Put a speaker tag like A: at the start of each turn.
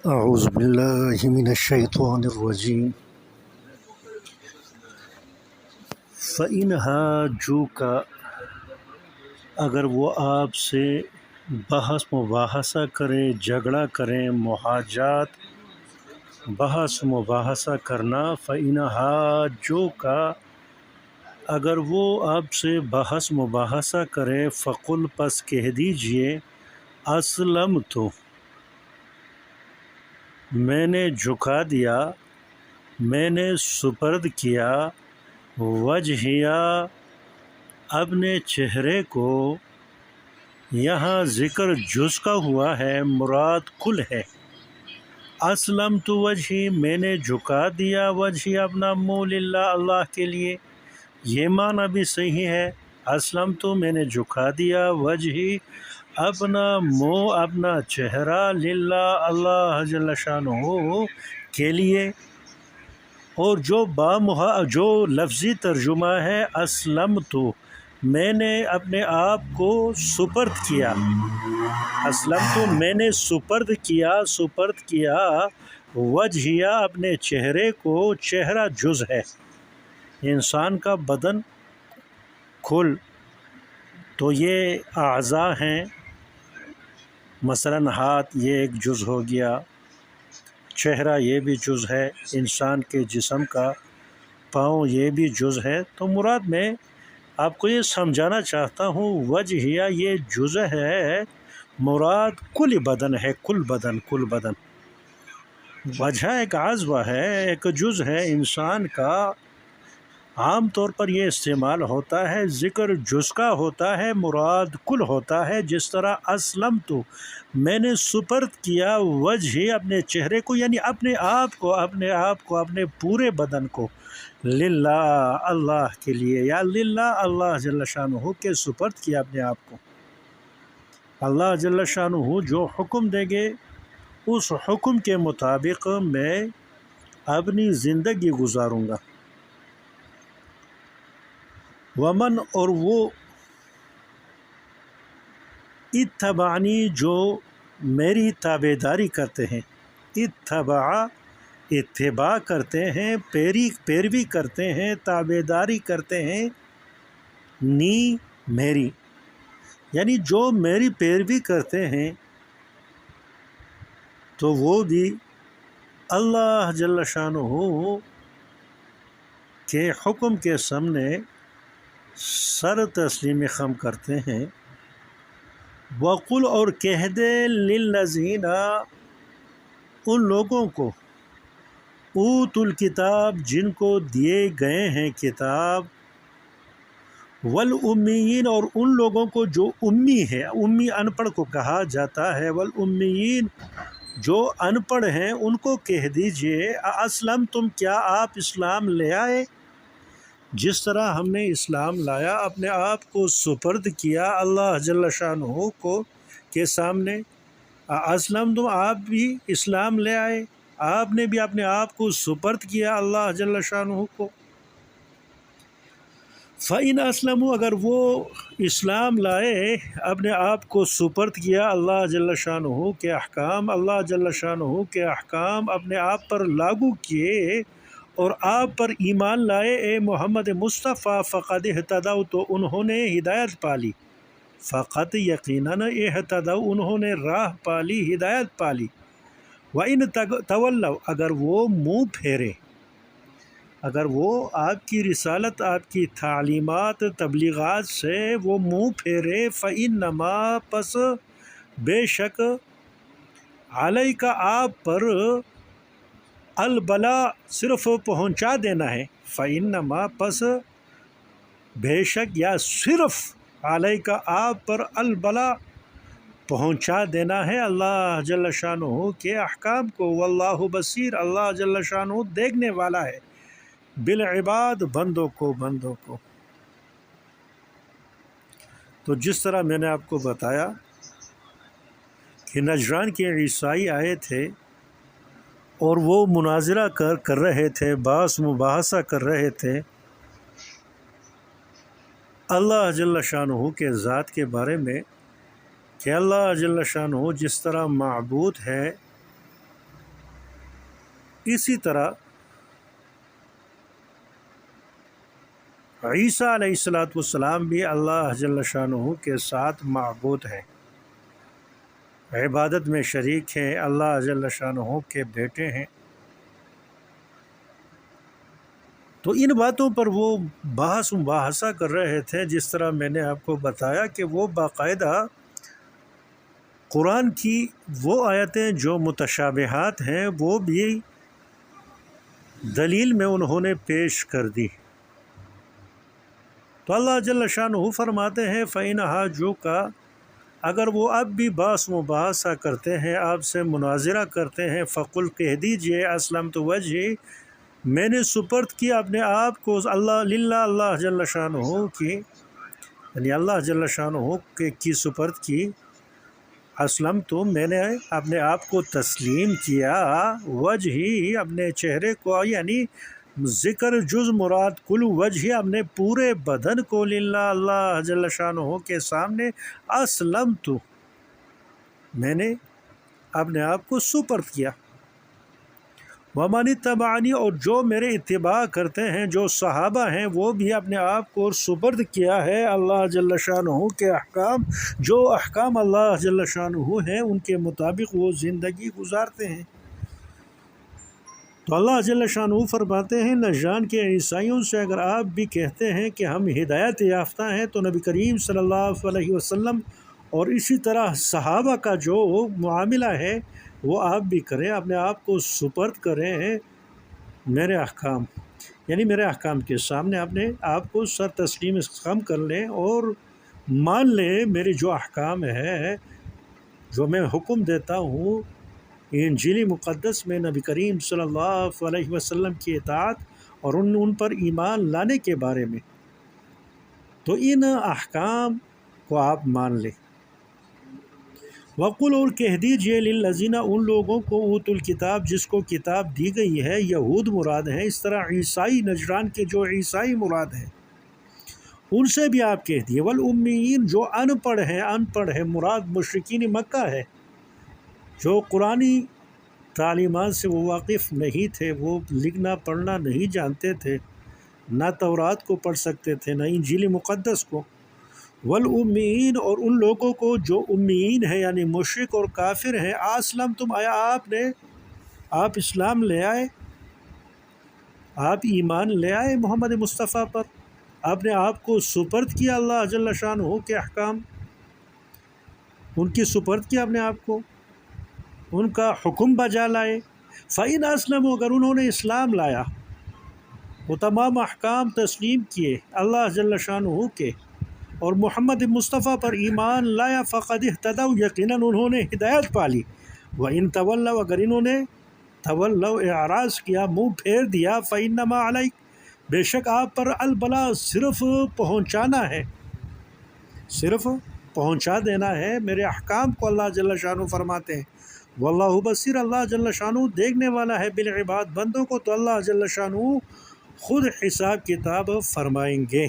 A: اعوذ باللہ من الشیطان الرجیم فَإِنْ حَاجُّوكَ اگر وہ آپ سے بحث مباحثہ کریں، جھگڑا کریں، محاجات بحث مباحثہ کرنا، فَإِنْ حَاجُّوكَ اگر وہ آپ سے بحث مباحثہ کریں، فقل پس کہہ دیجئے اسلمت میں نے جھکا دیا، میں نے سپرد کیا، وجہیا اپنے چہرے کو، یہاں ذکر جز کا ہوا ہے، مراد کل ہے۔ اسلمت وجہی میں نے جھکا دیا، وجہی اپنا منہ للہ اللہ کے لیے، یہ معنی بھی صحیح ہے۔ اسلمت میں نے جھکا دیا، وجہی اپنا منہ اپنا چہرہ، للہ اللہ جل شانہ کے لیے۔ اور جو لفظی ترجمہ ہے اسلمت میں نے اپنے آپ کو سپرد کیا، اسلمت میں نے سپرد کیا وجہیا اپنے چہرے کو، چہرہ جز ہے انسان کا بدن کل، تو یہ اعضاء ہیں، مثلاً ہاتھ یہ ایک جز ہو گیا، چہرہ یہ بھی جز ہے انسان کے جسم کا، پاؤں یہ بھی جز ہے۔ تو مراد میں آپ کو یہ سمجھانا چاہتا ہوں وجہیا یہ جز ہے، مراد کل بدن ہے، کل بدن۔ وجہ ایک عضو ہے، ایک جز ہے انسان کا، عام طور پر یہ استعمال ہوتا ہے، ذکر جز کا ہوتا ہے، مراد کل ہوتا ہے۔ جس طرح اسلمت میں نے سپرد کیا، وجہ اپنے چہرے کو، یعنی اپنے آپ کو اپنے پورے بدن کو، للہ اللہ کے لیے، یا للہ اللہ جل شانہ کے سپرد کیا اپنے آپ کو۔ اللہ جل شانہ جو حکم دیں گے اس حکم کے مطابق میں اپنی زندگی گزاروں گا۔ ومن اور وہ اتبعنی جو میری تابع داری کرتے ہیں، اتباع کرتے ہیں، پیروی کرتے ہیں، تابع داری کرتے ہیں، میری یعنی جو میری پیروی کرتے ہیں تو وہ بھی اللہ جل شانہ کے حکم کے سامنے سر تسلیم خم کرتے ہیں۔ وقل اور کہہ دے للذین ان لوگوں کو، اوت الکتاب جن کو دیے گئے ہیں کتاب، والامیین اور ان لوگوں کو جو امی ہے، امی ان پڑھ کو کہا جاتا ہے، والامیین جو ان پڑھ ہیں ان کو کہہ دیجئے اسلم تم کیا آپ اسلام لے آئے؟ جس طرح ہم نے اسلام لایا، اپنے آپ کو سپرد کیا اللہ جل شانہ کو کے سامنے، اسلم تم آپ بھی اسلام لے آئے، آپ نے بھی اپنے آپ کو سپرد کیا اللہ جل شانہ کو۔ فَإِنْ أَسْلَمُوا اگر وہ اسلام لائے، اپنے آپ کو سپرد کیا اللہ جل شانہ کے احکام، اللہ جل شانہ کے احکام اپنے آپ پر لاگو کیے اور آپ پر ایمان لائے اے محمد مصطفیٰ، فقد اہتدوا تو انہوں نے ہدایت پالی، فقط یقیناً اہتدوا انہوں نے راہ پالی، ہدایت پالی۔ وَإِنْ تولوا اگر وہ منہ پھیرے، اگر وہ آپ کی رسالت، آپ کی تعلیمات، تبلیغات سے وہ منہ پھیرے، فَإِنَّمَا پس بے شک علیک آپ پر، البلاء صرف پہنچا دینا ہے، فَإِنَّمَا پس بے شک یا صرف علیک آپ پر، البلاء پہنچا دینا ہے اللہ جل شانہ کے احکام کو، واللہ بصیر اللہ جل شانہ دیکھنے والا ہے، بالعباد بندوں کو۔ تو جس طرح میں نے آپ کو بتایا کہ نجران کے عیسائی آئے تھے اور وہ مناظرہ کر رہے تھے، بحث مباحثہ کر رہے تھے اللہ جل شانہ کے ذات کے بارے میں، کہ اللہ جل شانہ جس طرح معبود ہے اسی طرح عیسیٰ علیہ السلام بھی اللہ جل شانہ کے ساتھ معبود ہیں، عبادت میں شریک ہیں، اللہ جل شانہ کے بیٹے ہیں۔ تو ان باتوں پر وہ بحث مباحثہ کر رہے تھے، جس طرح میں نے آپ کو بتایا کہ وہ باقاعدہ قرآن کی وہ آیتیں جو متشابہات ہیں وہ بھی دلیل میں انہوں نے پیش کر دی۔ تو اللہ جل شانہ فرماتے ہیں فَإِنْ حَاجُّوكَ، اگر وہ اب بھی بحث مباحثہ کرتے ہیں، آپ سے مناظرہ کرتے ہیں، فَقُلْ، کہہ دیجئے اسلمت وجہی، میں نے سپرد کیا اپنے آپ کو اللہ جل شانہ کی، یعنی اللہ جل شانہ کی سپرد کی، اسلم تو میں نے اپنے آپ کو تسلیم کیا، وجہی اپنے چہرے کو، یعنی ذکر جز مراد کل وجہ اپنے پورے بدن کو، للہ اللہ جل شانہ کے سامنے، اسلم تو میں نے اپنے آپ کو سپرد کیا، ومن اتبعنی، اور جو میرے اتباع کرتے ہیں، جو صحابہ ہیں، وہ بھی اپنے آپ کو سپرد کیا ہے اللہ جل شانہ کے احکام، جو احکام اللہ جل شانہ ہیں ان کے مطابق وہ زندگی گزارتے ہیں۔ تو اللہ جل شانہ فرماتے ہیں نجران کے عیسائیوں سے اگر آپ بھی کہتے ہیں کہ ہم ہدایت یافتہ ہیں، تو نبی کریم صلی اللہ علیہ وسلم اور اسی طرح صحابہ کا جو معاملہ ہے وہ آپ بھی کریں، اپنے آپ کو سپرد کریں میرے احکام، یعنی میرے احکام کے سامنے اپنے آپ کو سر تسلیم خم کر لیں اور مان لیں میرے جو احکام ہے، جو میں حکم دیتا ہوں انجیل مقدس میں نبی کریم صلی اللہ علیہ وسلم کی اطاعت اور ان پر ایمان لانے کے بارے میں، تو ان احکام کو آپ مان لیں۔ وقل، اور کہہ دیجئے للذین، ان لوگوں کو، اوتوا الکتاب، جس کو کتاب دی گئی ہے، یہود مراد ہیں، اس طرح عیسائی نجران کے جو عیسائی مراد ہیں ان سے بھی آپ کہہ دیے، والامیین، جو ان پڑھ ہیں مراد مشرکین مکہ ہے، جو قرآنی تعلیمات سے وہ واقف نہیں تھے، وہ لکھنا پڑھنا نہیں جانتے تھے، نہ تورات کو پڑھ سکتے تھے نہ انجیل مقدس کو، والامیین، اور ان لوگوں کو جو امیین ہیں یعنی مشرک اور کافر ہیں، اسلمتم، آیا آپ اسلام لے آئے، آپ ایمان لے آئے محمد مصطفیٰ پر، آپ نے آپ کو سپرد کیا اللہ جل شانہ کے احکام، ان کی سپرد کیا اپنے آپ کو، ان کا حکم بجا لائے، فَإِنْ أَسْلَمُوا، اگر انہوں نے اسلام لایا، وہ تمام احکام تسلیم کیے اللہ جل شانہ کے اور محمد مصطفیٰ پر ایمان لایا، فقد اہتدوا، یقیناً انہوں نے ہدایت پالی، وَإِن تولوا، اگر انہوں نے تولوا اعراض کیا، منہ پھیر دیا، فإنما علیک، بے شک آپ پر البلاغ، صرف پہنچانا ہے، صرف پہنچا دینا ہے میرے احکام کو، اللہ جل شانہ فرماتے ہیں، واللہ بصیر، اللہ جل شانہ دیکھنے والا ہے بالعباد، بندوں کو، تو اللہ جل شانہ خود حساب کتاب فرمائیں گے۔